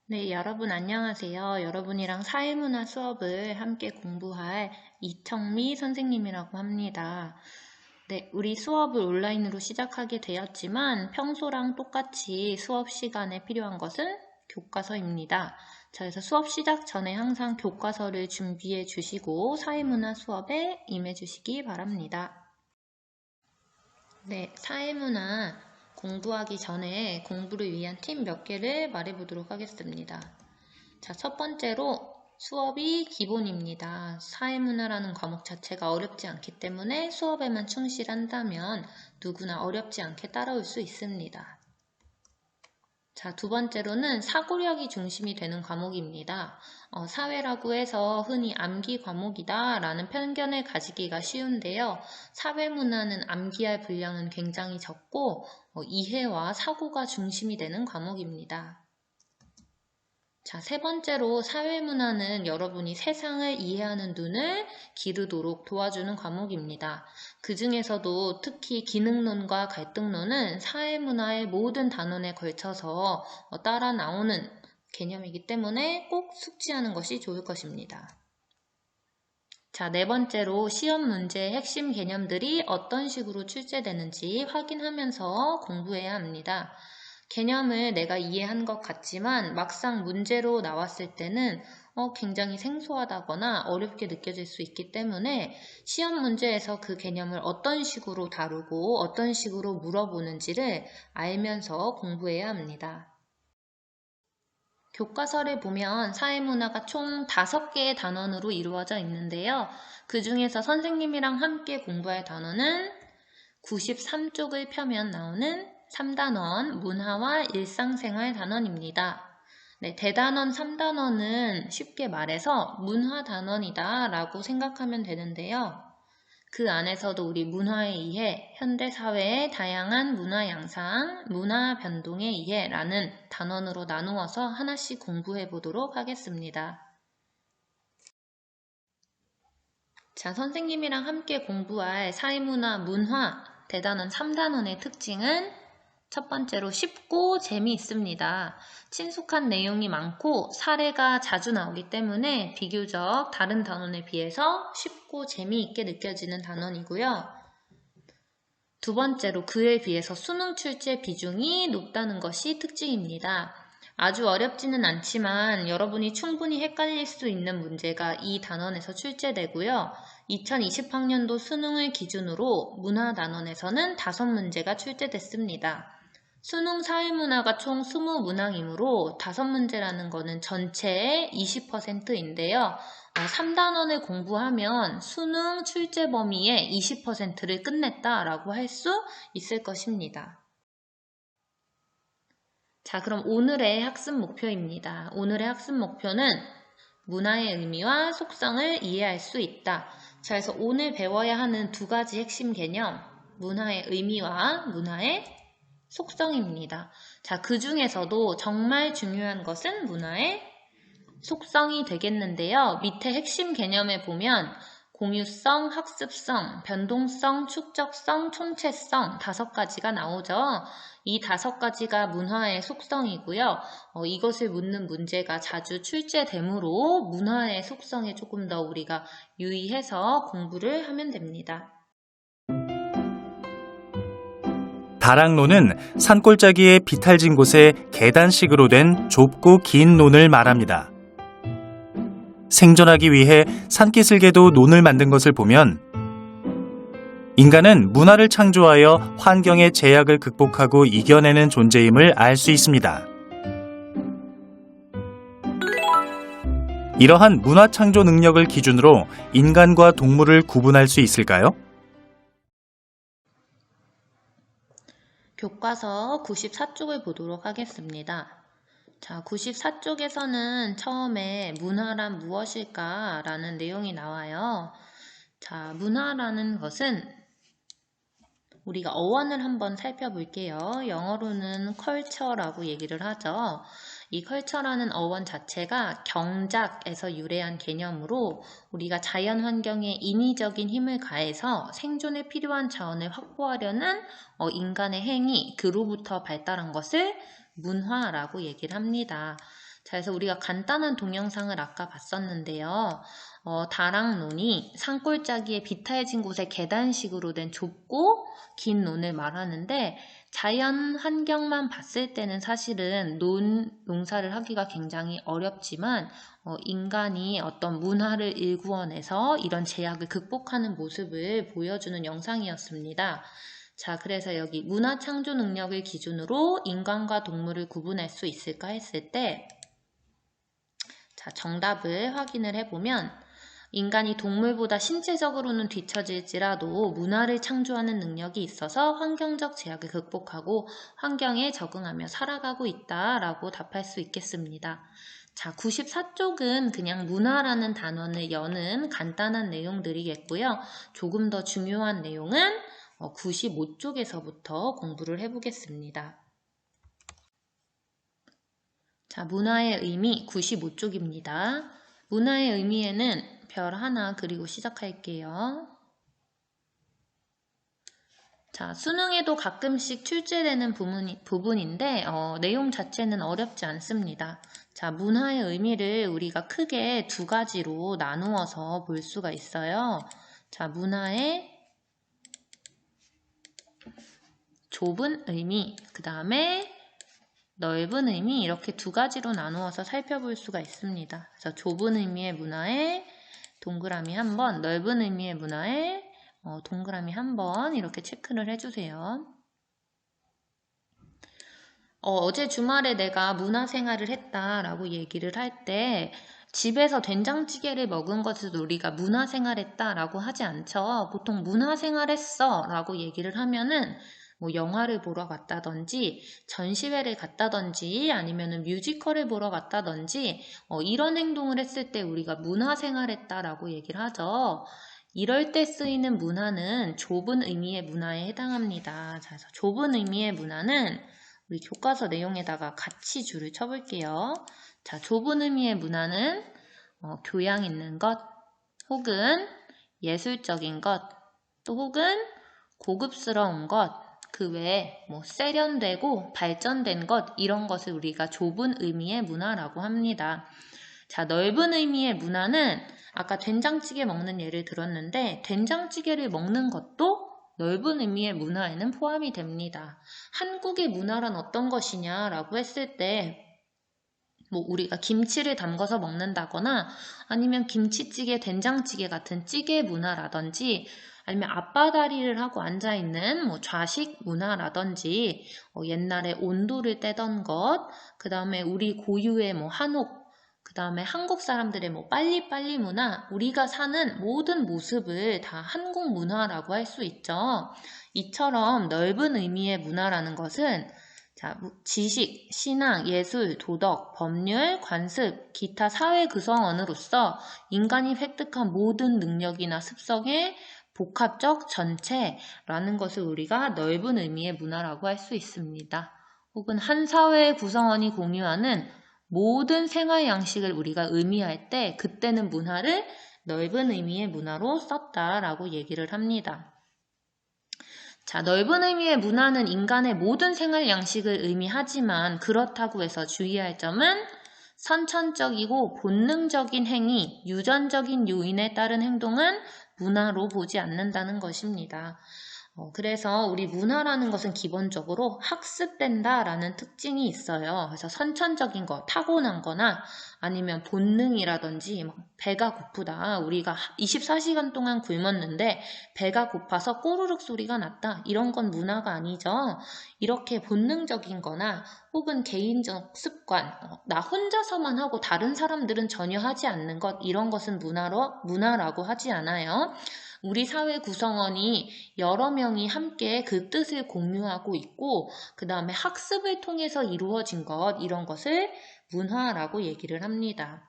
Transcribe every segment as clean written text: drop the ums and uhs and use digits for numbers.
네, 여러분 안녕하세요. 여러분이랑 사회문화 수업을 함께 공부할 이청미 선생님이라고 합니다. 네, 우리 수업을 온라인으로 시작하게 되었지만 평소랑 똑같이 수업 시간에 필요한 것은 교과서입니다. 자, 그래서 수업 시작 전에 항상 교과서를 준비해 주시고 사회문화 수업에 임해 주시기 바랍니다. 네, 사회문화 공부하기 전에 공부를 위한 팁 몇 개를 말해보도록 하겠습니다. 자, 첫 번째로 수업이 기본입니다. 사회문화라는 과목 자체가 어렵지 않기 때문에 수업에만 충실한다면 누구나 어렵지 않게 따라올 수 있습니다. 자, 두 번째로는 사고력이 중심이 되는 과목입니다. 사회라고 해서 흔히 암기 과목이다 라는 편견을 가지기가 쉬운데요. 사회문화는 암기할 분량은 굉장히 적고 이해와 사고가 중심이 되는 과목입니다. 자, 세 번째로 사회문화는 여러분이 세상을 이해하는 눈을 기르도록 도와주는 과목입니다. 그 중에서도 특히 기능론과 갈등론은 사회문화의 모든 단원에 걸쳐서 따라 나오는 개념이기 때문에 꼭 숙지하는 것이 좋을 것입니다. 자, 네 번째로 시험 문제의 핵심 개념들이 어떤 식으로 출제되는지 확인하면서 공부해야 합니다. 개념을 내가 이해한 것 같지만 막상 문제로 나왔을 때는 굉장히 생소하다거나 어렵게 느껴질 수 있기 때문에 시험 문제에서 그 개념을 어떤 식으로 다루고 어떤 식으로 물어보는지를 알면서 공부해야 합니다. 교과서를 보면 사회문화가 총 5개의 단원으로 이루어져 있는데요. 그 중에서 선생님이랑 함께 공부할 단원은 93쪽을 펴면 나오는 3단원 문화와 일상생활 단원입니다. 네, 대단원 3단원은 쉽게 말해서 문화 단원이다 라고 생각하면 되는데요. 그 안에서도 우리 문화의 이해, 현대사회의 다양한 문화 양상, 문화 변동의 이해라는 단원으로 나누어서 하나씩 공부해 보도록 하겠습니다. 자, 선생님이랑 함께 공부할 사회문화, 문화, 대단원 3단원의 특징은 첫 번째로 쉽고 재미있습니다. 친숙한 내용이 많고 사례가 자주 나오기 때문에 비교적 다른 단원에 비해서 쉽고 재미있게 느껴지는 단원이고요. 두 번째로 그에 비해서 수능 출제 비중이 높다는 것이 특징입니다. 아주 어렵지는 않지만 여러분이 충분히 헷갈릴 수 있는 문제가 이 단원에서 출제되고요. 2020학년도 수능을 기준으로 문화 단원에서는 5문제가 출제됐습니다. 수능 사회문화가 총 20문항이므로 5문제라는 것은 전체의 20%인데요. 3단원을 공부하면 수능 출제 범위의 20%를 끝냈다라고 할 수 있을 것입니다. 자, 그럼 오늘의 학습 목표입니다. 오늘의 학습 목표는 문화의 의미와 속성을 이해할 수 있다. 자, 그래서 오늘 배워야 하는 2가지 핵심 개념, 문화의 의미와 문화의 속성입니다. 자, 그 중에서도 정말 중요한 것은 문화의 속성이 되겠는데요. 밑에 핵심 개념에 보면 공유성, 학습성, 변동성, 축적성, 총체성 5가지가 나오죠. 이 5가지가 문화의 속성이고요. 이것을 묻는 문제가 자주 출제되므로 문화의 속성에 조금 더 우리가 유의해서 공부를 하면 됩니다. 다락론은 산골짜기의 비탈진 곳에 계단식으로 된 좁고 긴 논을 말합니다. 생존하기 위해 산기슭에도 논을 만든 것을 보면 인간은 문화를 창조하여 환경의 제약을 극복하고 이겨내는 존재임을 알 수 있습니다. 이러한 문화 창조 능력을 기준으로 인간과 동물을 구분할 수 있을까요? 교과서 94쪽을 보도록 하겠습니다. 자, 94쪽에서는 처음에 문화란 무엇일까? 라는 내용이 나와요. 자, 문화라는 것은 우리가 어원을 한번 살펴볼게요. 영어로는 culture라고 얘기를 하죠. 이 culture라는 어원 자체가 경작에서 유래한 개념으로 우리가 자연 환경에 인위적인 힘을 가해서 생존에 필요한 자원을 확보하려는 인간의 행위, 그로부터 발달한 것을 문화라고 얘기를 합니다. 자, 그래서 우리가 간단한 동영상을 아까 봤었는데요. 다랑 논이 산골짜기에 비탈진 곳에 계단식으로 된 좁고 긴 논을 말하는데 자연 환경만 봤을 때는 사실은 농사를 하기가 굉장히 어렵지만 인간이 어떤 문화를 일구어내서 이런 제약을 극복하는 모습을 보여주는 영상이었습니다. 자, 그래서 여기 문화 창조 능력을 기준으로 인간과 동물을 구분할 수 있을까 했을 때 자, 정답을 확인을 해보면 인간이 동물보다 신체적으로는 뒤처질지라도 문화를 창조하는 능력이 있어서 환경적 제약을 극복하고 환경에 적응하며 살아가고 있다라고 답할 수 있겠습니다. 자, 94쪽은 그냥 문화라는 단원을 여는 간단한 내용들이겠고요. 조금 더 중요한 내용은 95쪽에서부터 공부를 해보겠습니다. 자, 문화의 의미 95쪽입니다. 문화의 의미에는 별 하나 그리고 시작할게요. 자, 수능에도 가끔씩 출제되는 부분인데 내용 자체는 어렵지 않습니다. 자, 문화의 의미를 우리가 크게 두 가지로 나누어서 볼 수가 있어요. 자, 문화의 좁은 의미, 그 다음에 넓은 의미 이렇게 두 가지로 나누어서 살펴볼 수가 있습니다. 그래서 좁은 의미의 문화에 동그라미 한 번, 넓은 의미의 문화에 동그라미 한 번 이렇게 체크를 해주세요. 어제 주말에 내가 문화생활을 했다라고 얘기를 할 때 집에서 된장찌개를 먹은 것을 우리가 문화생활했다라고 하지 않죠. 보통 문화생활했어 라고 얘기를 하면은 뭐 영화를 보러 갔다든지 전시회를 갔다든지 아니면은 뮤지컬을 보러 갔다든지 이런 행동을 했을 때 우리가 문화생활했다라고 얘기를 하죠. 이럴 때 쓰이는 문화는 좁은 의미의 문화에 해당합니다. 자, 그래서 좁은 의미의 문화는 우리 교과서 내용에다가 같이 줄을 쳐볼게요. 자, 좁은 의미의 문화는 교양 있는 것, 혹은 예술적인 것, 또 혹은 고급스러운 것, 그 외에 뭐 세련되고 발전된 것 이런 것을 우리가 좁은 의미의 문화라고 합니다. 자, 넓은 의미의 문화는 아까 된장찌개 먹는 예를 들었는데 된장찌개를 먹는 것도 넓은 의미의 문화에는 포함이 됩니다. 한국의 문화란 어떤 것이냐라고 했을 때 뭐 우리가 김치를 담궈서 먹는다거나 아니면 김치찌개, 된장찌개 같은 찌개 문화라든지 아니면 앞바다리를 하고 앉아있는 뭐 좌식 문화라든지 옛날에 온도를 떼던 것, 그 다음에 우리 고유의 뭐 한옥, 그 다음에 한국 사람들의 뭐 빨리빨리 문화, 우리가 사는 모든 모습을 다 한국 문화라고 할 수 있죠. 이처럼 넓은 의미의 문화라는 것은 자, 지식, 신앙, 예술, 도덕, 법률, 관습, 기타 사회 구성원으로서 인간이 획득한 모든 능력이나 습성의 복합적 전체라는 것을 우리가 넓은 의미의 문화라고 할 수 있습니다. 혹은 한 사회의 구성원이 공유하는 모든 생활 양식을 우리가 의미할 때 그때는 문화를 넓은 의미의 문화로 썼다라고 얘기를 합니다. 자, 넓은 의미의 문화는 인간의 모든 생활 양식을 의미하지만 그렇다고 해서 주의할 점은 선천적이고 본능적인 행위, 유전적인 요인에 따른 행동은 문화로 보지 않는다는 것입니다. 그래서 우리 문화라는 것은 기본적으로 학습된다라는 특징이 있어요. 그래서 선천적인 거, 타고난 거나 아니면 본능이라든지 배가 고프다. 우리가 24시간 동안 굶었는데 배가 고파서 꼬르륵 소리가 났다. 이런 건 문화가 아니죠. 이렇게 본능적인 거나 혹은 개인적 습관, 나 혼자서만 하고 다른 사람들은 전혀 하지 않는 것, 이런 것은 문화라고 하지 않아요. 우리 사회 구성원이 여러 명이 함께 그 뜻을 공유하고 있고 그 다음에 학습을 통해서 이루어진 것 이런 것을 문화라고 얘기를 합니다.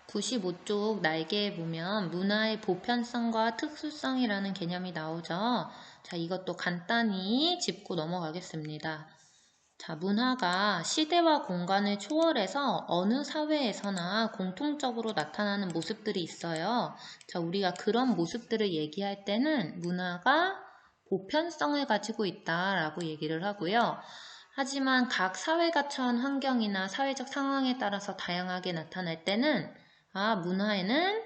(95쪽) 날개에 보면 문화의 보편성과 특수성이라는 개념이 나오죠. 자, 이것도 간단히 짚고 넘어가겠습니다. 자, 문화가 시대와 공간을 초월해서 어느 사회에서나 공통적으로 나타나는 모습들이 있어요. 자, 우리가 그런 모습들을 얘기할 때는 문화가 보편성을 가지고 있다라고 얘기를 하고요. 하지만 각 사회가 처한 환경이나 사회적 상황에 따라서 다양하게 나타날 때는 문화에는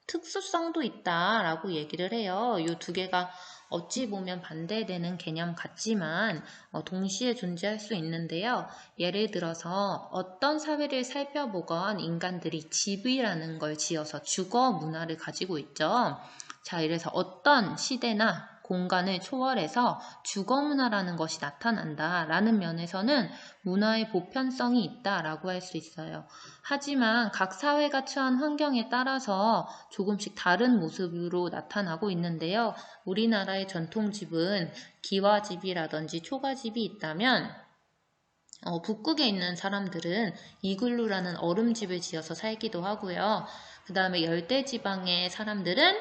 특수성도 있다라고 얘기를 해요. 이 두 개가 어찌 보면 반대되는 개념 같지만 동시에 존재할 수 있는데요. 예를 들어서 어떤 사회를 살펴보건 인간들이 집이라는 걸 지어서 주거 문화를 가지고 있죠. 자, 이래서 어떤 시대나 공간을 초월해서 주거 문화라는 것이 나타난다라는 면에서는 문화의 보편성이 있다라고 할 수 있어요. 하지만 각 사회가 처한 환경에 따라서 조금씩 다른 모습으로 나타나고 있는데요. 우리나라의 전통집은 기와집이라든지 초가집이 있다면 북극에 있는 사람들은 이글루라는 얼음집을 지어서 살기도 하고요. 그 다음에 열대지방의 사람들은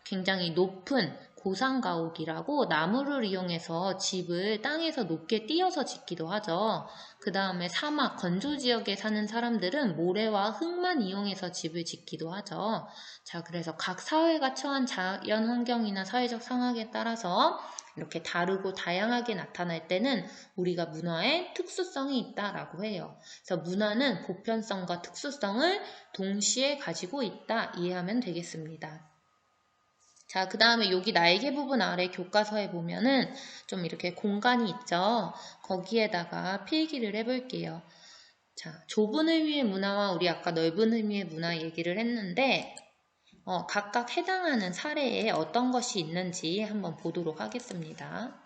굉장히 높은 고상가옥이라고 나무를 이용해서 집을 땅에서 높게 띄어서 짓기도 하죠. 그 다음에 사막, 건조 지역에 사는 사람들은 모래와 흙만 이용해서 집을 짓기도 하죠. 자, 그래서 각 사회가 처한 자연 환경이나 사회적 상황에 따라서 이렇게 다르고 다양하게 나타날 때는 우리가 문화에 특수성이 있다라고 해요. 그래서 문화는 보편성과 특수성을 동시에 가지고 있다 이해하면 되겠습니다. 자, 그 다음에 여기 날개 부분 아래 교과서에 보면은 좀 이렇게 공간이 있죠. 거기에다가 필기를 해볼게요. 자, 좁은 의미의 문화와 우리 아까 넓은 의미의 문화 얘기를 했는데 각각 해당하는 사례에 어떤 것이 있는지 한번 보도록 하겠습니다.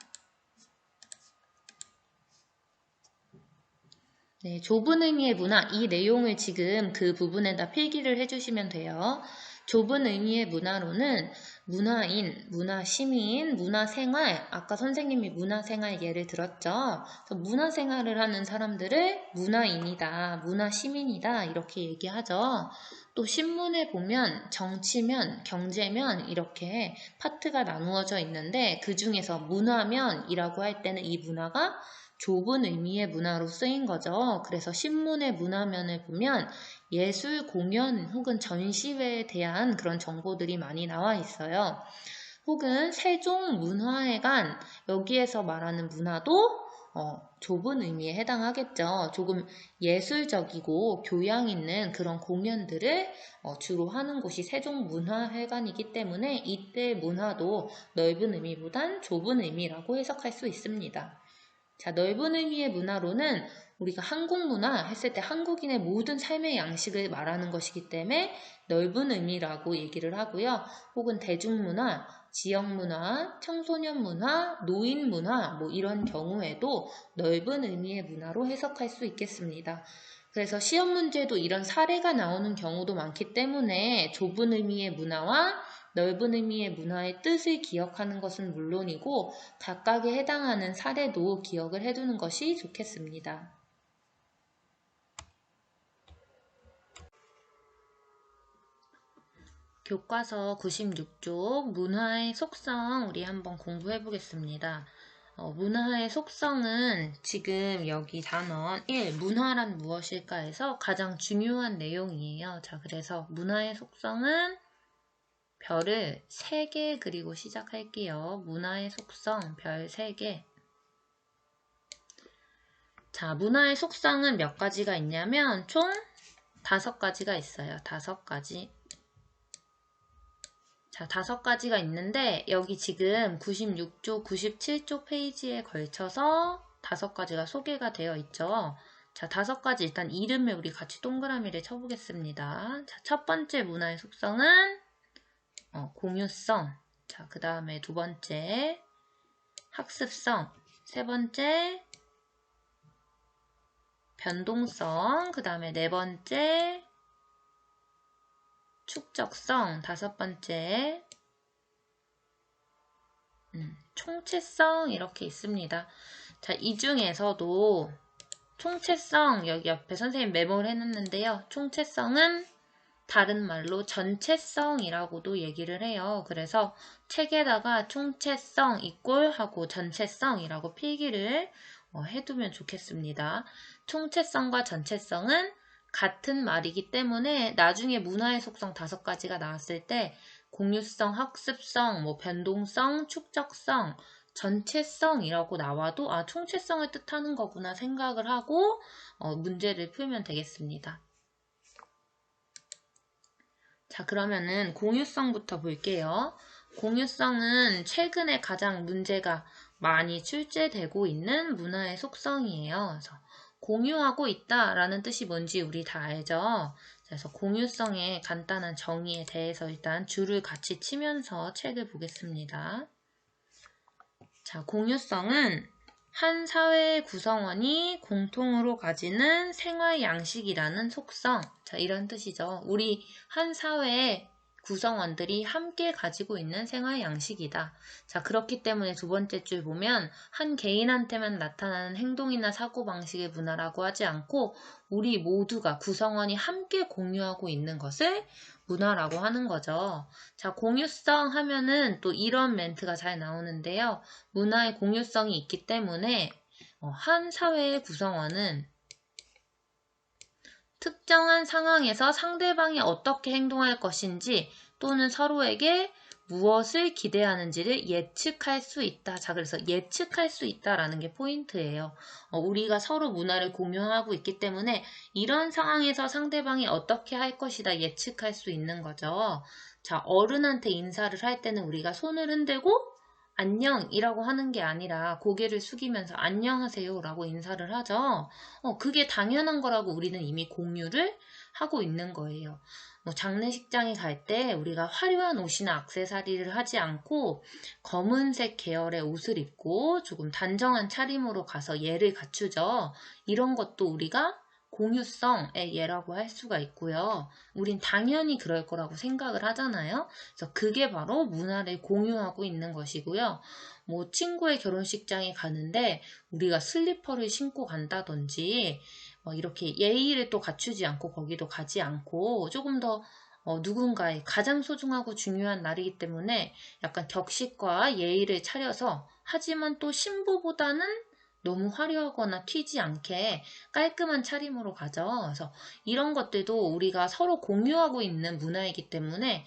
네, 좁은 의미의 문화, 이 내용을 지금 그 부분에다 필기를 해주시면 돼요. 좁은 의미의 문화로는 문화인, 문화시민, 문화생활, 아까 선생님이 문화생활 예를 들었죠. 문화생활을 하는 사람들을 문화인이다, 문화시민이다 이렇게 얘기하죠. 또 신문에 보면 정치면, 경제면 이렇게 파트가 나누어져 있는데 그 중에서 문화면이라고 할 때는 이 문화가 좁은 의미의 문화로 쓰인 거죠. 그래서 신문의 문화면을 보면 예술, 공연 혹은 전시회에 대한 그런 정보들이 많이 나와 있어요. 혹은 세종문화회관, 여기에서 말하는 문화도 좁은 의미에 해당하겠죠. 조금 예술적이고 교양 있는 그런 공연들을 주로 하는 곳이 세종문화회관이기 때문에 이때 문화도 넓은 의미보단 좁은 의미라고 해석할 수 있습니다. 자, 넓은 의미의 문화로는 우리가 한국 문화 했을 때 한국인의 모든 삶의 양식을 말하는 것이기 때문에 넓은 의미라고 얘기를 하고요. 혹은 대중문화, 지역문화, 청소년 문화, 노인 문화 이런 경우에도 넓은 의미의 문화로 해석할 수 있겠습니다. 그래서 시험 문제도 이런 사례가 나오는 경우도 많기 때문에 좁은 의미의 문화와 넓은 의미의 문화의 뜻을 기억하는 것은 물론이고 각각에 해당하는 사례도 기억을 해두는 것이 좋겠습니다. 교과서 96쪽 문화의 속성 우리 한번 공부해 보겠습니다. 문화의 속성은 지금 여기 단원 1 문화란 무엇일까 해서 가장 중요한 내용이에요. 자, 그래서 문화의 속성은 별을 3개 그리고 시작할게요. 문화의 속성 별 3개. 자, 문화의 속성은 몇 가지가 있냐면 총 5가지가 있어요. 5가지. 자, 5가지가 있는데 여기 지금 96쪽, 97쪽 페이지에 걸쳐서 5가지가 소개가 되어 있죠. 자, 5가지 일단 이름에 우리 같이 동그라미를 쳐보겠습니다. 자, 첫 번째 문화의 속성은 공유성. 자, 그 다음에 2번째 학습성. 3번째 변동성. 그 다음에 4번째 축적성. 5번째 총체성 이렇게 있습니다. 자, 이 중에서도 총체성 여기 옆에 선생님 메모를 해놨는데요. 총체성은 다른 말로 전체성이라고도 얘기를 해요. 그래서 책에다가 총체성 이꼴 하고 전체성이라고 필기를 해두면 좋겠습니다. 총체성과 전체성은 같은 말이기 때문에 나중에 문화의 속성 5가지가 나왔을 때 공유성, 학습성, 변동성, 축적성, 전체성이라고 나와도 총체성을 뜻하는 거구나 생각을 하고 문제를 풀면 되겠습니다. 자, 그러면은 공유성부터 볼게요. 공유성은 최근에 가장 문제가 많이 출제되고 있는 문화의 속성이에요. 그래서 공유하고 있다라는 뜻이 뭔지 우리 다 알죠? 그래서 공유성의 간단한 정의에 대해서 일단 줄을 같이 치면서 책을 보겠습니다. 자, 공유성은 한 사회의 구성원이 공통으로 가지는 생활 양식이라는 속성. 자, 이런 뜻이죠. 우리 한 사회의 구성원들이 함께 가지고 있는 생활 양식이다. 자, 그렇기 때문에 두 번째 줄 보면 한 개인한테만 나타나는 행동이나 사고방식의 문화라고 하지 않고 우리 모두가 구성원이 함께 공유하고 있는 것을 문화라고 하는 거죠. 자, 공유성 하면은 또 이런 멘트가 잘 나오는데요. 문화의 공유성이 있기 때문에 한 사회의 구성원은 특정한 상황에서 상대방이 어떻게 행동할 것인지 또는 서로에게 무엇을 기대하는지를 예측할 수 있다. 자, 그래서 예측할 수 있다라는 게 포인트예요. 우리가 서로 문화를 공유하고 있기 때문에 이런 상황에서 상대방이 어떻게 할 것이다 예측할 수 있는 거죠. 자, 어른한테 인사를 할 때는 우리가 손을 흔들고 안녕이라고 하는 게 아니라 고개를 숙이면서 안녕하세요 라고 인사를 하죠. 그게 당연한 거라고 우리는 이미 공유를 하고 있는 거예요. 장례식장에 갈 때 우리가 화려한 옷이나 액세서리를 하지 않고 검은색 계열의 옷을 입고 조금 단정한 차림으로 가서 예를 갖추죠. 이런 것도 우리가 공유성의 예라고 할 수가 있고요. 우린 당연히 그럴 거라고 생각을 하잖아요. 그래서 그게 바로 문화를 공유하고 있는 것이고요. 친구의 결혼식장에 가는데 우리가 슬리퍼를 신고 간다든지 이렇게 예의를 또 갖추지 않고 거기도 가지 않고 조금 더 누군가의 가장 소중하고 중요한 날이기 때문에 약간 격식과 예의를 차려서 하지만 또 신부보다는 너무 화려하거나 튀지 않게 깔끔한 차림으로 가죠. 그래서 이런 것들도 우리가 서로 공유하고 있는 문화이기 때문에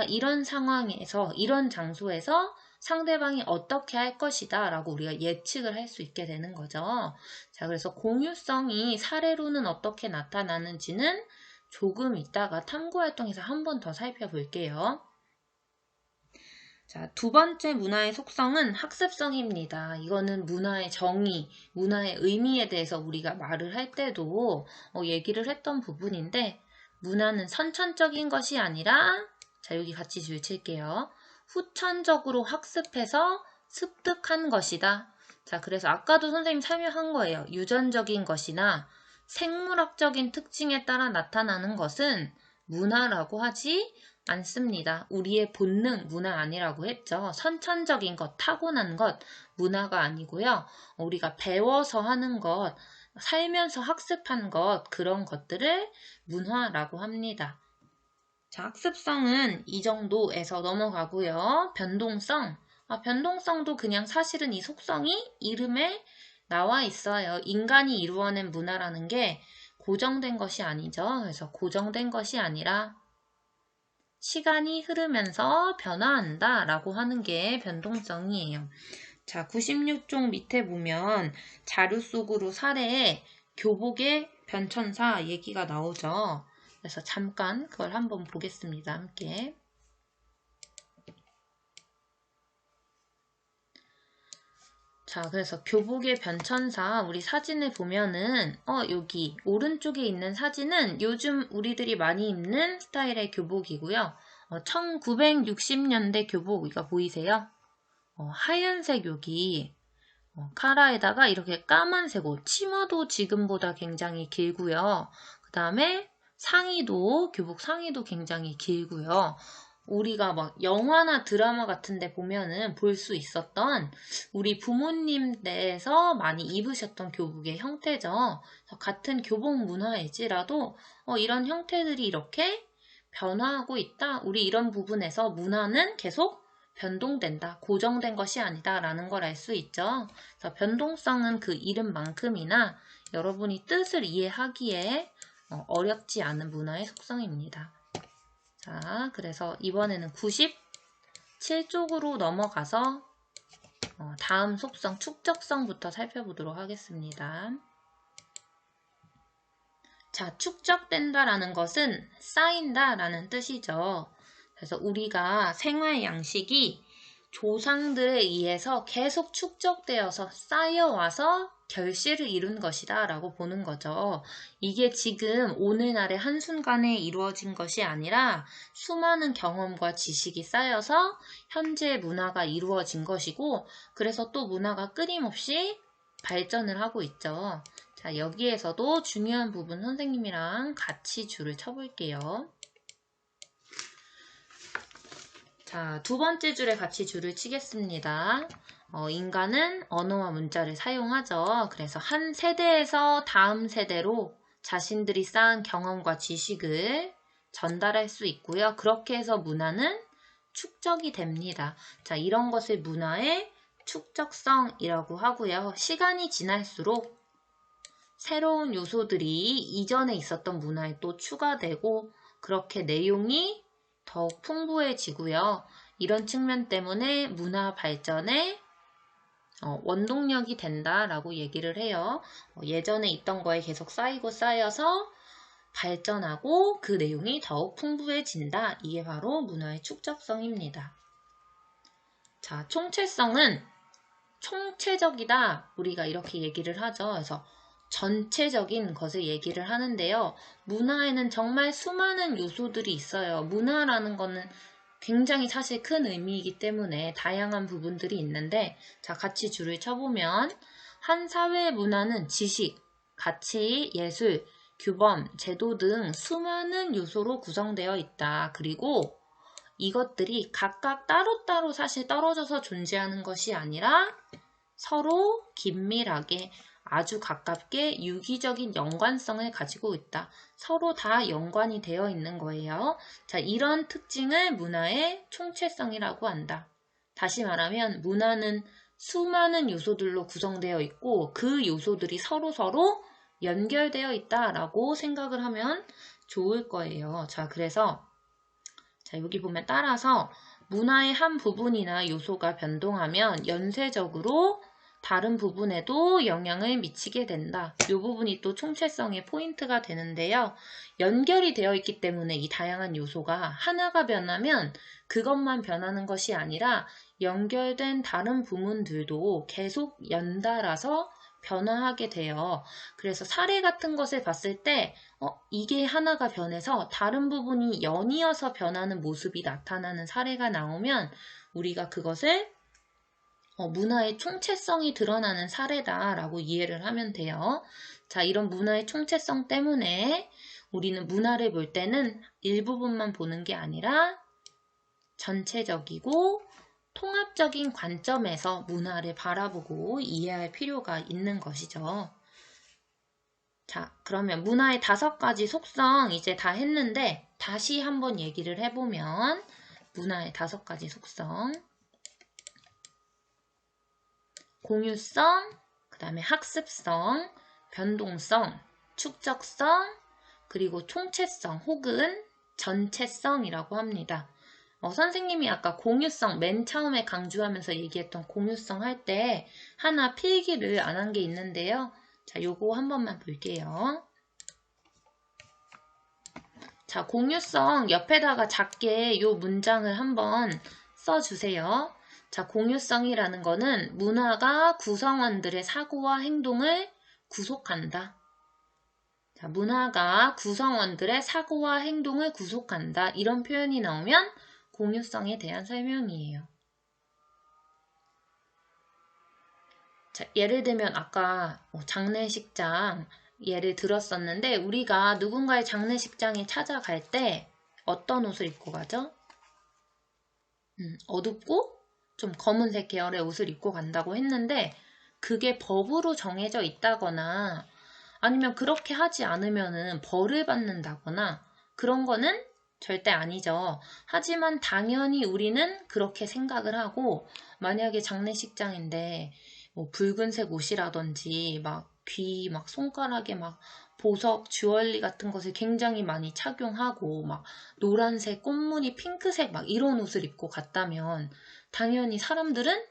이런 상황에서 이런 장소에서 상대방이 어떻게 할 것이다 라고 우리가 예측을 할 수 있게 되는 거죠. 자, 그래서 공유성이 사례로는 어떻게 나타나는지는 조금 이따가 탐구활동에서 한 번 더 살펴볼게요. 자, 두 번째 문화의 속성은 학습성입니다. 이거는 문화의 정의, 문화의 의미에 대해서 우리가 말을 할 때도 얘기를 했던 부분인데 문화는 선천적인 것이 아니라 자, 여기 같이 줄 칠게요. 후천적으로 학습해서 습득한 것이다. 자, 그래서 아까도 선생님 설명한 거예요. 유전적인 것이나 생물학적인 특징에 따라 나타나는 것은 문화라고 하지 않습니다. 우리의 본능, 문화 아니라고 했죠. 선천적인 것, 타고난 것, 문화가 아니고요. 우리가 배워서 하는 것, 살면서 학습한 것, 그런 것들을 문화라고 합니다. 자, 학습성은 이 정도에서 넘어가고요. 변동성. 변동성도 그냥 사실은 이 속성이 이름에 나와 있어요. 인간이 이루어낸 문화라는 게 고정된 것이 아니죠. 그래서 고정된 것이 아니라 시간이 흐르면서 변화한다 라고 하는 게 변동성이에요. 자, 96쪽 밑에 보면 자료 속으로 사례에 교복의 변천사 얘기가 나오죠. 그래서 잠깐 그걸 한번 보겠습니다. 함께. 자, 그래서 교복의 변천사 우리 사진을 보면은 여기 오른쪽에 있는 사진은 요즘 우리들이 많이 입는 스타일의 교복이고요. 1960년대 교복 이거 보이세요? 하얀색 여기 카라에다가 이렇게 까만색 옷, 치마도 지금보다 굉장히 길고요. 그 다음에 상의도, 교복 상의도 굉장히 길고요. 우리가 막 영화나 드라마 같은 데 보면은 볼 수 있었던 우리 부모님 댁에서 많이 입으셨던 교복의 형태죠. 같은 교복 문화일지라도 이런 형태들이 이렇게 변화하고 있다. 우리 이런 부분에서 문화는 계속 변동된다. 고정된 것이 아니다. 라는 걸 알 수 있죠. 그래서 변동성은 그 이름만큼이나 여러분이 뜻을 이해하기에 어렵지 않은 문화의 속성입니다. 자, 그래서 이번에는 97쪽으로 넘어가서 다음 속성 축적성부터 살펴보도록 하겠습니다. 자, 축적된다라는 것은 쌓인다라는 뜻이죠. 그래서 우리가 생활 양식이 조상들에 의해서 계속 축적되어서 쌓여와서 결실을 이룬 것이다 라고 보는 거죠. 이게 지금 오늘날의 한순간에 이루어진 것이 아니라 수많은 경험과 지식이 쌓여서 현재 문화가 이루어진 것이고, 그래서 또 문화가 끊임없이 발전을 하고 있죠. 자, 여기에서도 중요한 부분 선생님이랑 같이 줄을 쳐볼게요. 자, 두 번째 줄에 같이 줄을 치겠습니다. 인간은 언어와 문자를 사용하죠. 그래서 한 세대에서 다음 세대로 자신들이 쌓은 경험과 지식을 전달할 수 있고요. 그렇게 해서 문화는 축적이 됩니다. 자, 이런 것을 문화의 축적성이라고 하고요. 시간이 지날수록 새로운 요소들이 이전에 있었던 문화에 또 추가되고 그렇게 내용이 더욱 풍부해지고요. 이런 측면 때문에 문화 발전에 원동력이 된다라고 얘기를 해요. 예전에 있던 거에 계속 쌓이고 쌓여서 발전하고 그 내용이 더욱 풍부해진다. 이게 바로 문화의 축적성입니다. 자, 총체성은 총체적이다. 우리가 이렇게 얘기를 하죠. 그래서 전체적인 것을 얘기를 하는데요. 문화에는 정말 수많은 요소들이 있어요. 문화라는 거는 굉장히 사실 큰 의미이기 때문에 다양한 부분들이 있는데, 자, 같이 줄을 쳐보면 한 사회의 문화는 지식, 가치, 예술, 규범, 제도 등 수많은 요소로 구성되어 있다. 그리고 이것들이 각각 따로따로 사실 떨어져서 존재하는 것이 아니라 서로 긴밀하게 아주 가깝게 유기적인 연관성을 가지고 있다. 서로 다 연관이 되어 있는 거예요. 자, 이런 특징을 문화의 총체성이라고 한다. 다시 말하면 문화는 수많은 요소들로 구성되어 있고 그 요소들이 서로 연결되어 있다라고 생각을 하면 좋을 거예요. 자, 그래서 자, 여기 보면 따라서 문화의 한 부분이나 요소가 변동하면 연쇄적으로 다른 부분에도 영향을 미치게 된다. 이 부분이 또 총체성의 포인트가 되는데요. 연결이 되어 있기 때문에 이 다양한 요소가 하나가 변하면 그것만 변하는 것이 아니라 연결된 다른 부분들도 계속 연달아서 변화하게 돼요. 그래서 사례 같은 것을 봤을 때 이게 하나가 변해서 다른 부분이 연이어서 변하는 모습이 나타나는 사례가 나오면 우리가 그것을 문화의 총체성이 드러나는 사례다라고 이해를 하면 돼요. 자, 이런 문화의 총체성 때문에 우리는 문화를 볼 때는 일부분만 보는 게 아니라 전체적이고 통합적인 관점에서 문화를 바라보고 이해할 필요가 있는 것이죠. 자, 그러면 문화의 5가지 속성 이제 다 했는데 다시 한번 얘기를 해보면 문화의 5가지 속성. 공유성, 그 다음에 학습성, 변동성, 축적성, 그리고 총체성 혹은 전체성이라고 합니다. 선생님이 아까 공유성 맨 처음에 강조하면서 얘기했던 공유성 할 때 하나 필기를 안 한 게 있는데요. 자, 요거 한 번만 볼게요. 자, 공유성 옆에다가 작게 요 문장을 한번 써주세요. 자, 공유성이라는 거는 문화가 구성원들의 사고와 행동을 구속한다. 자, 문화가 구성원들의 사고와 행동을 구속한다. 이런 표현이 나오면 공유성에 대한 설명이에요. 자, 예를 들면 아까 장례식장 예를 들었었는데 우리가 누군가의 장례식장에 찾아갈 때 어떤 옷을 입고 가죠? 어둡고 좀 검은색 계열의 옷을 입고 간다고 했는데 그게 법으로 정해져 있다거나 아니면 그렇게 하지 않으면은 벌을 받는다거나 그런 거는 절대 아니죠. 하지만 당연히 우리는 그렇게 생각을 하고 만약에 장례식장인데 뭐 붉은색 옷이라든지 막 귀, 막 손가락에 막 보석, 주얼리 같은 것을 굉장히 많이 착용하고 막 노란색, 꽃무늬, 핑크색 막 이런 옷을 입고 갔다면 당연히 사람들은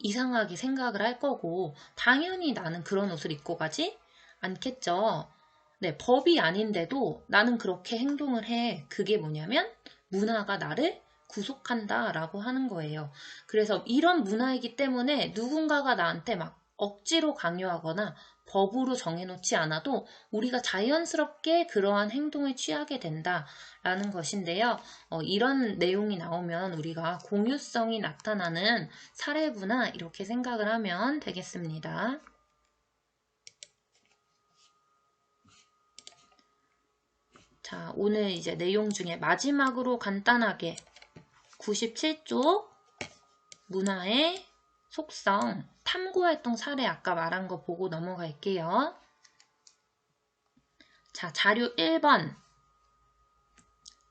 이상하게 생각을 할 거고, 당연히 나는 그런 옷을 입고 가지 않겠죠. 네, 법이 아닌데도 나는 그렇게 행동을 해. 그게 뭐냐면 문화가 나를 구속한다 라고 하는 거예요. 그래서 이런 문화이기 때문에 누군가가 나한테 막 억지로 강요하거나 법으로 정해놓지 않아도 우리가 자연스럽게 그러한 행동을 취하게 된다라는 것인데요. 이런 내용이 나오면 우리가 공유성이 나타나는 사례구나 이렇게 생각을 하면 되겠습니다. 자, 오늘 이제 내용 중에 마지막으로 간단하게 97쪽 문화의 속성 탐구활동 사례 아까 말한 거 보고 넘어갈게요. 자, 자료 1번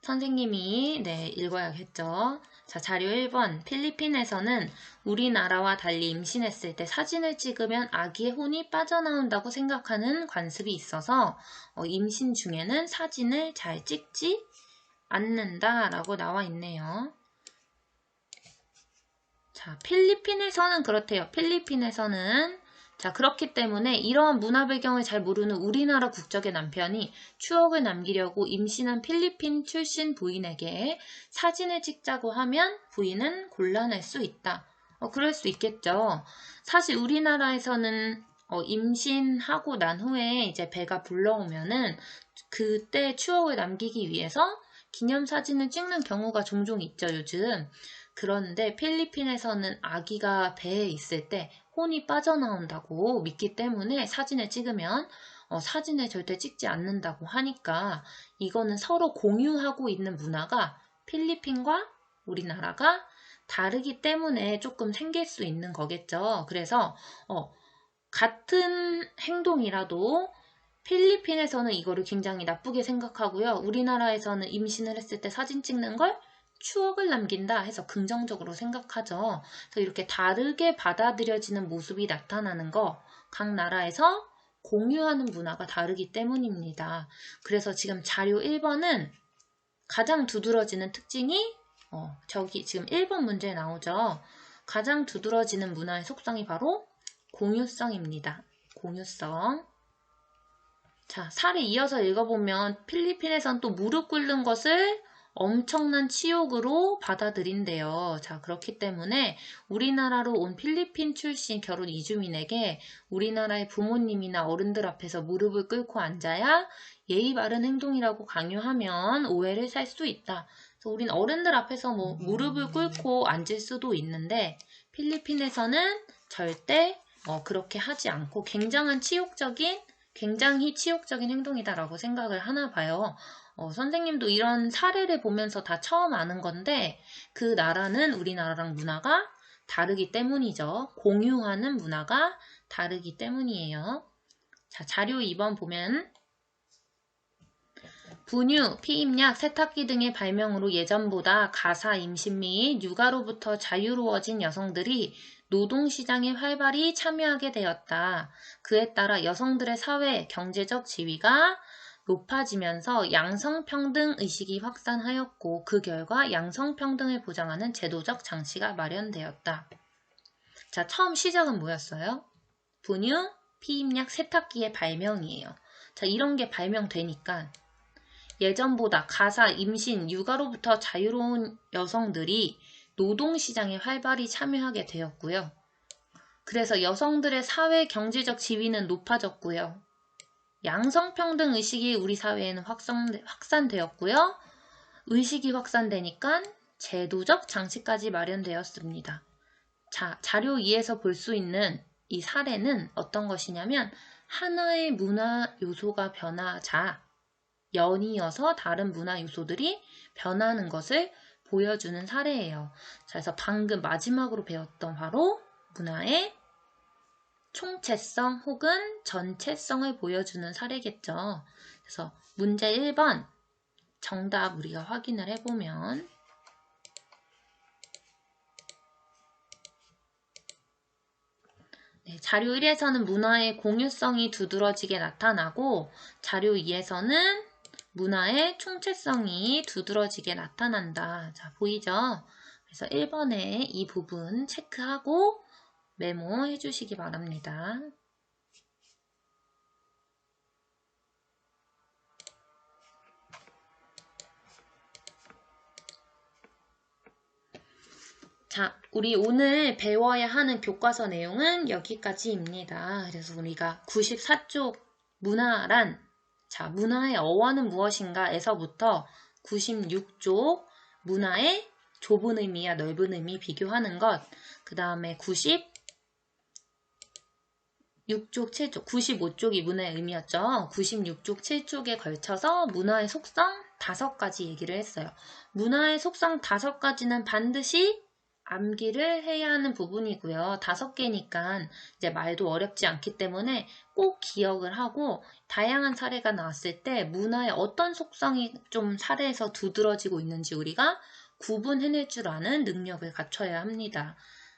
선생님이 읽어야겠죠. 자, 자료 1번 필리핀에서는 우리나라와 달리 임신했을 때 사진을 찍으면 아기의 혼이 빠져나온다고 생각하는 관습이 있어서 임신 중에는 사진을 잘 찍지 않는다라고 나와 있네요. 자, 필리핀에서는 그렇대요. 필리핀에서는 자, 그렇기 때문에 이러한 문화 배경을 잘 모르는 우리나라 국적의 남편이 추억을 남기려고 임신한 필리핀 출신 부인에게 사진을 찍자고 하면 부인은 곤란할 수 있다. 그럴 수 있겠죠. 사실 우리나라에서는 임신하고 난 후에 이제 배가 불러오면은 그때 추억을 남기기 위해서 기념사진을 찍는 경우가 종종 있죠, 요즘. 그런데 필리핀에서는 아기가 배에 있을 때 혼이 빠져나온다고 믿기 때문에 사진을 찍으면 사진을 절대 찍지 않는다고 하니까 이거는 서로 공유하고 있는 문화가 필리핀과 우리나라가 다르기 때문에 조금 생길 수 있는 거겠죠. 그래서 같은 행동이라도 필리핀에서는 이거를 굉장히 나쁘게 생각하고요. 우리나라에서는 임신을 했을 때 사진 찍는 걸 추억을 남긴다 해서 긍정적으로 생각하죠. 그래서 이렇게 다르게 받아들여지는 모습이 나타나는 거, 각 나라에서 공유하는 문화가 다르기 때문입니다. 그래서 지금 자료 1번은 가장 두드러지는 특징이 저기 지금 1번 문제에 나오죠. 가장 두드러지는 문화의 속성이 바로 공유성입니다. 공유성. 자, 사례 이어서 읽어보면 필리핀에선 또 무릎 꿇는 것을 엄청난 치욕으로 받아들인대요. 자, 그렇기 때문에 우리나라로 온 필리핀 출신 결혼 이주민에게 우리나라의 부모님이나 어른들 앞에서 무릎을 꿇고 앉아야 예의 바른 행동이라고 강요하면 오해를 살 수 있다. 그래서 우린 어른들 앞에서 뭐 무릎을 꿇고 앉을 수도 있는데 필리핀에서는 절대 그렇게 하지 않고 굉장히 치욕적인 행동이다라고 생각을 하나 봐요. 선생님도 이런 사례를 보면서 다 처음 아는 건데 그 나라는 우리나라랑 문화가 다르기 때문이죠. 공유하는 문화가 다르기 때문이에요. 자, 자료 2번 보면 분유, 피임약, 세탁기 등의 발명으로 예전보다 가사, 임신 및 육아로부터 자유로워진 여성들이 노동시장에 활발히 참여하게 되었다. 그에 따라 여성들의 사회, 경제적 지위가 높아지면서 양성평등 의식이 확산하였고 그 결과 양성평등을 보장하는 제도적 장치가 마련되었다. 자, 처음 시작은 뭐였어요? 분유, 피임약, 세탁기의 발명이에요. 자, 이런 게 발명되니까 예전보다 가사, 임신, 육아로부터 자유로운 여성들이 노동시장에 활발히 참여하게 되었고요. 그래서 여성들의 사회 경제적 지위는 높아졌고요. 양성평등 의식이 우리 사회에는 확산되었고요. 의식이 확산되니까 제도적 장치까지 마련되었습니다. 자, 자료 2에서 볼 수 있는 이 사례는 어떤 것이냐면 하나의 문화 요소가 변하자 연이어서 다른 문화 요소들이 변하는 것을 보여주는 사례예요. 자, 그래서 방금 마지막으로 배웠던 바로 문화의 총체성 혹은 전체성을 보여주는 사례겠죠. 그래서 문제 1번 정답 우리가 확인을 해보면 자료 1에서는 문화의 공유성이 두드러지게 나타나고 자료 2에서는 문화의 총체성이 두드러지게 나타난다. 자, 보이죠? 그래서 1번에 이 부분 체크하고 메모해 주시기 바랍니다. 자, 우리 오늘 배워야 하는 교과서 내용은 여기까지입니다. 그래서 우리가 94쪽 문화란, 자, 문화의 어원은 무엇인가 에서부터 96쪽 문화의 좁은 의미와 넓은 의미 비교하는 것, 그 다음에 96쪽, 7쪽, 95쪽이 문화의 의미였죠. 96쪽, 7쪽에 걸쳐서 문화의 속성 5가지 얘기를 했어요. 문화의 속성 5가지는 반드시 암기를 해야 하는 부분이고요. 5개니까 이제 말도 어렵지 않기 때문에 꼭 기억을 하고 다양한 사례가 나왔을 때 문화의 어떤 속성이 좀 사례에서 두드러지고 있는지 우리가 구분해낼 줄 아는 능력을 갖춰야 합니다.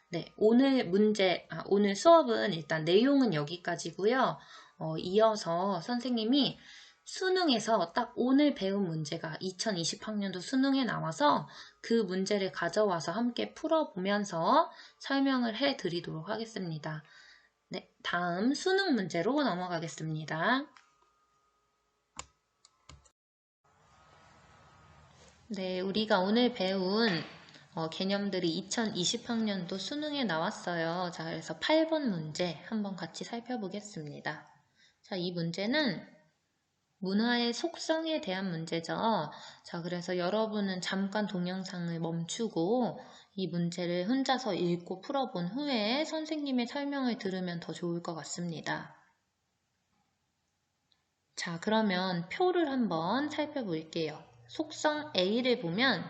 네, 오늘 수업은 일단 내용은 여기까지고요. 이어서 선생님이 수능에서 딱 오늘 배운 문제가 2020학년도 수능에 나와서 그 문제를 가져와서 함께 풀어보면서 설명을 해드리도록 하겠습니다. 네, 다음 수능 문제로 넘어가겠습니다. 네, 우리가 오늘 배운 개념들이 2020학년도 수능에 나왔어요. 자, 그래서 8번 문제 한번 같이 살펴보겠습니다. 자, 이 문제는 문화의 속성에 대한 문제죠. 자, 그래서 여러분은 잠깐 동영상을 멈추고 이 문제를 혼자서 읽고 풀어본 후에 선생님의 설명을 들으면 더 좋을 것 같습니다. 자, 그러면 표를 한번 살펴볼게요. 속성 A를 보면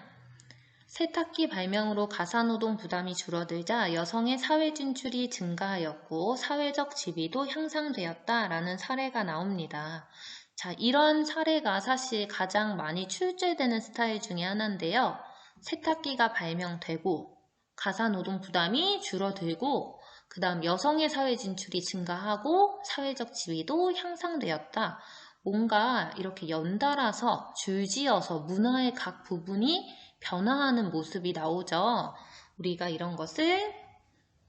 세탁기 발명으로 가사노동 부담이 줄어들자 여성의 사회 진출이 증가하였고 사회적 지위도 향상되었다라는 사례가 나옵니다. 자, 이런 사례가 사실 가장 많이 출제되는 스타일 중에 하나인데요. 세탁기가 발명되고 가사노동 부담이 줄어들고 그 다음 여성의 사회 진출이 증가하고 사회적 지위도 향상되었다. 뭔가 이렇게 연달아서 줄지어서 문화의 각 부분이 변화하는 모습이 나오죠. 우리가 이런 것을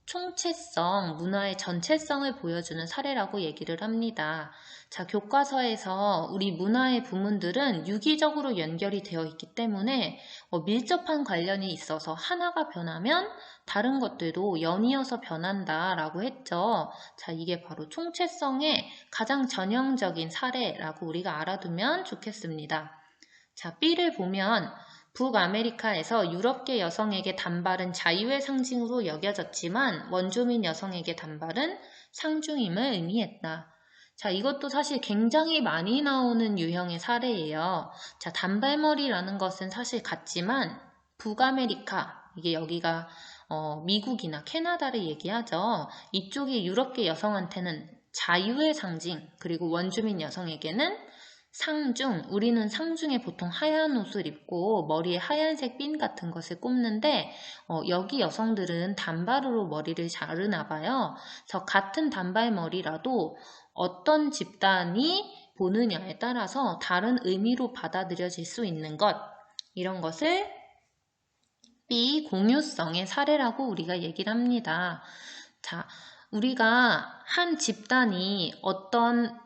총체성, 문화의 전체성을 보여주는 사례라고 얘기를 합니다. 자, 교과서에서 우리 문화의 부문들은 유기적으로 연결이 되어 있기 때문에 밀접한 관련이 있어서 하나가 변하면 다른 것들도 연이어서 변한다라고 했죠. 자, 이게 바로 총체성의 가장 전형적인 사례라고 우리가 알아두면 좋겠습니다. 자, B를 보면 북아메리카에서 유럽계 여성에게 단발은 자유의 상징으로 여겨졌지만 원주민 여성에게 단발은 상중임을 의미했다. 자, 이것도 사실 굉장히 많이 나오는 유형의 사례예요. 자, 단발머리라는 것은 사실 같지만 북아메리카, 이게 여기가 미국이나 캐나다를 얘기하죠. 이쪽이 유럽계 여성한테는 자유의 상징, 그리고 원주민 여성에게는 상중, 우리는 상중에 보통 하얀 옷을 입고 머리에 하얀색 핀 같은 것을 꼽는데 여기 여성들은 단발으로 머리를 자르나 봐요. 그래서 같은 단발머리라도 어떤 집단이 보느냐에 따라서 다른 의미로 받아들여질 수 있는 것, 이런 것을 비공유성의 사례라고 우리가 얘기를 합니다. 자, 우리가 한 집단이 어떤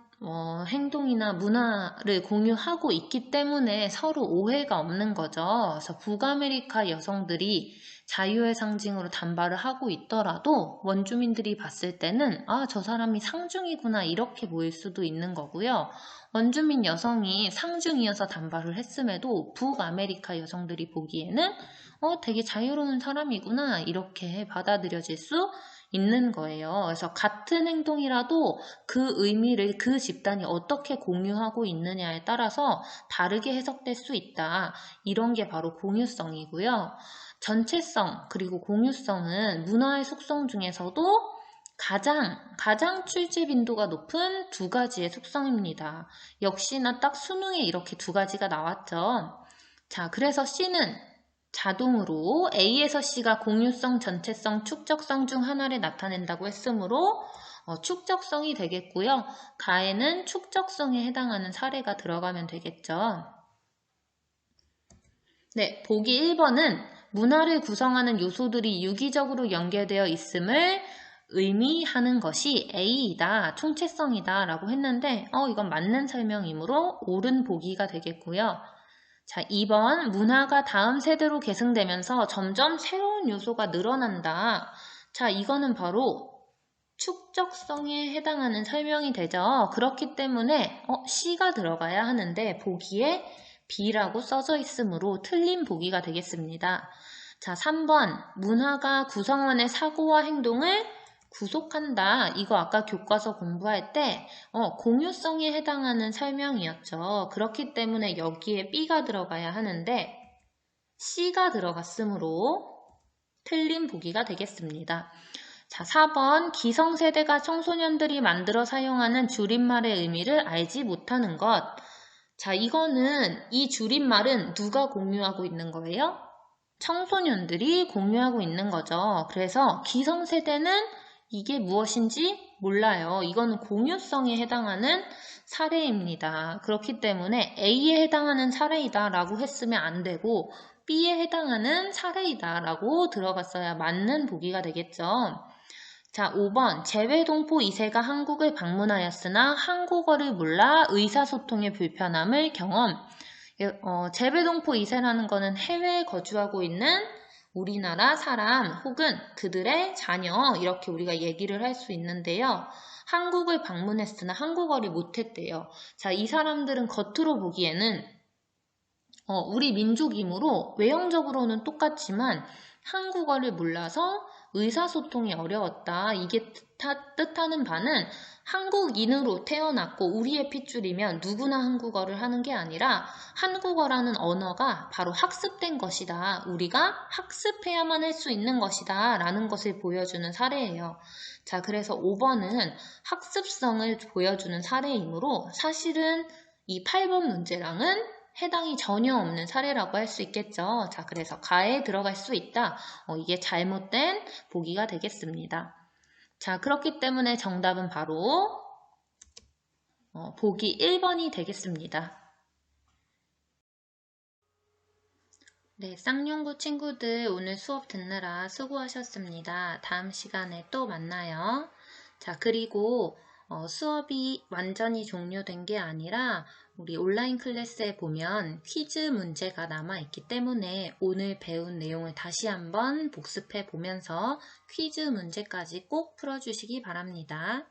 행동이나 문화를 공유하고 있기 때문에 서로 오해가 없는 거죠. 그래서 북아메리카 여성들이 자유의 상징으로 단발을 하고 있더라도 원주민들이 봤을 때는 저 사람이 상중이구나 이렇게 보일 수도 있는 거고요. 원주민 여성이 상중이어서 단발을 했음에도 북아메리카 여성들이 보기에는 되게 자유로운 사람이구나 이렇게 받아들여질 수 있는 거예요. 그래서 같은 행동이라도 그 의미를 그 집단이 어떻게 공유하고 있느냐에 따라서 다르게 해석될 수 있다. 이런 게 바로 공유성이고요. 전체성 그리고 공유성은 문화의 속성 중에서도 가장 출제 빈도가 높은 2가지의 속성입니다. 역시나 딱 수능에 이렇게 2가지가 나왔죠. 자, 그래서 C는 자동으로 A에서 C가 공유성, 전체성, 축적성 중 하나를 나타낸다고 했으므로 축적성이 되겠고요. 가에는 축적성에 해당하는 사례가 들어가면 되겠죠. 네, 보기 1번은 문화를 구성하는 요소들이 유기적으로 연결되어 있음을 의미하는 것이 A이다, 총체성이다 라고 했는데 이건 맞는 설명이므로 옳은 보기가 되겠고요. 자, 2번 문화가 다음 세대로 계승되면서 점점 새로운 요소가 늘어난다. 자, 이거는 바로 축적성에 해당하는 설명이 되죠. 그렇기 때문에 C가 들어가야 하는데 보기에 B라고 써져 있으므로 틀린 보기가 되겠습니다. 자, 3번 문화가 구성원의 사고와 행동을 구속한다. 이거 아까 교과서 공부할 때 공유성에 해당하는 설명이었죠. 그렇기 때문에 여기에 B가 들어가야 하는데 C가 들어갔으므로 틀린 보기가 되겠습니다. 자, 4번 기성세대가 청소년들이 만들어 사용하는 줄임말의 의미를 알지 못하는 것. 자, 이거는 이 줄임말은 누가 공유하고 있는 거예요? 청소년들이 공유하고 있는 거죠. 그래서 기성세대는 이게 무엇인지 몰라요. 이거는 공유성에 해당하는 사례입니다. 그렇기 때문에 A에 해당하는 사례이다 라고 했으면 안 되고 B에 해당하는 사례이다 라고 들어갔어야 맞는 보기가 되겠죠. 자, 5번 재외동포 2세가 한국을 방문하였으나 한국어를 몰라 의사소통의 불편함을 경험. 재외동포 2세라는 거는 해외에 거주하고 있는 우리나라 사람 혹은 그들의 자녀 이렇게 우리가 얘기를 할 수 있는데요. 한국을 방문했으나 한국어를 못했대요. 자, 이 사람들은 겉으로 보기에는 우리 민족이므로 외형적으로는 똑같지만 한국어를 몰라서 의사소통이 어려웠다. 이게 뜻하는 바는 한국인으로 태어났고 우리의 핏줄이면 누구나 한국어를 하는 게 아니라 한국어라는 언어가 바로 학습된 것이다. 우리가 학습해야만 할 수 있는 것이다. 라는 것을 보여주는 사례예요. 자, 그래서 5번은 학습성을 보여주는 사례이므로 사실은 이 8번 문제랑은 해당이 전혀 없는 사례라고 할 수 있겠죠. 자, 그래서 가에 들어갈 수 있다. 이게 잘못된 보기가 되겠습니다. 자, 그렇기 때문에 정답은 바로 보기 1번이 되겠습니다. 네, 쌍용구 친구들 오늘 수업 듣느라 수고하셨습니다. 다음 시간에 또 만나요. 자, 그리고 수업이 완전히 종료된 게 아니라 우리 온라인 클래스에 보면 퀴즈 문제가 남아있기 때문에 오늘 배운 내용을 다시 한번 복습해 보면서 퀴즈 문제까지 꼭 풀어주시기 바랍니다.